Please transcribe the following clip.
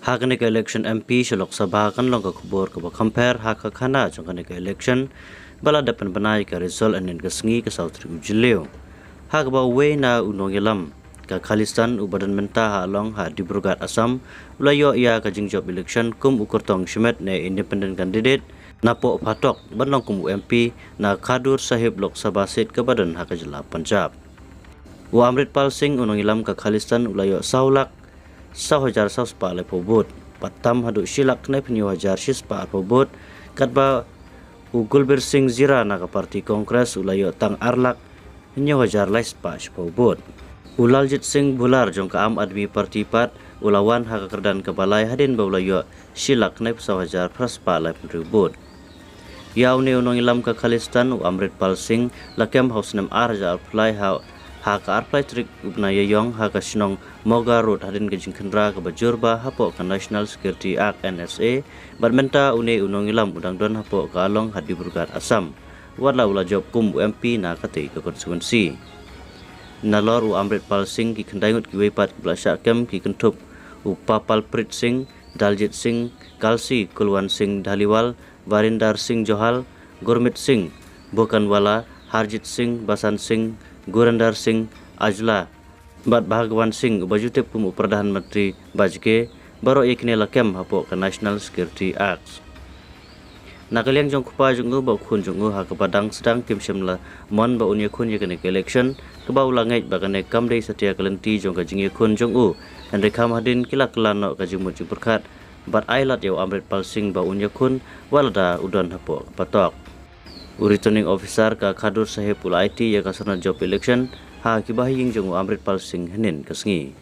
Hakane ka election MP sa Lok Sabha kan long ka kubor ka compare haka khana jongkane ka election bala dapan banai ka result anin ka sngi ka South Riu Jileo. Hak ba we na unong yalam ka Khalistan ubadan menta ha long ha Dibrugat Assam ulayo ia ka jingjop election kum ukurtong shimet ne independent candidate napo patok banlong kum MP na Khadur Sahib Lok Sabha seat ka badan haka jila Punjab. Wa Amritpal Singh unong yalam ka Khalistan ulayo saulak 10,000 pa le pobot patam hadu silak ne penyu hajar sis pa pobot katba Gulbir Singh Zira na ka parti kongres ulayo tang arlak penyu hajar lais pa pobot Ulaljit Singh Bular jong ka Am Admi Parti Pat ulawan ha kerdan ke balai hadin ba ulayo silak ne 10,000 pras pa le pobot yaw ne unong ilam ka Khalistan u Amritpal Singh lakem haus nem arja apply ha ka arplay trik ubna yong ha ka sinong moga road hadin ke jingkhendra ka bajurba hapo ka National Security Act NSA badmenta une unong ilam udang don hapo ka along hadi Dibrugat Assam wala ula job kum MP na kate ka konstituensi nalor u Amritpal Singh ki khendaingut ki wepat blasha kem ki kentup u Papalprit Singh Daljit Singh Kalsi Kulwan Singh Dhaliwal Varinder Singh Johal Gurmit Singh Bokanwala Harjit Singh Basan Singh Gurinder Singh Ajla Bat Bhagwan Singh bajutip kum Perdana Menteri Bajke baro ikne lakem hapo ka National Security Act nakaliang jong kupa jong ba khun jong ha ka padang sedang kim shimla mon ba unya khun ye kane election ka ba ulangai ba kane kam dei satia kalenti jong ka jingi khun jong and rekam hadin kila kelano ka jimut jipurkhat bat ailat yo Amritpal Singh ba unya khun walada udon hapo patok returning officer ka Khadur Sahib ul IT ya kasana job election ha kibahing jong Amritpal Singh hanin kasngi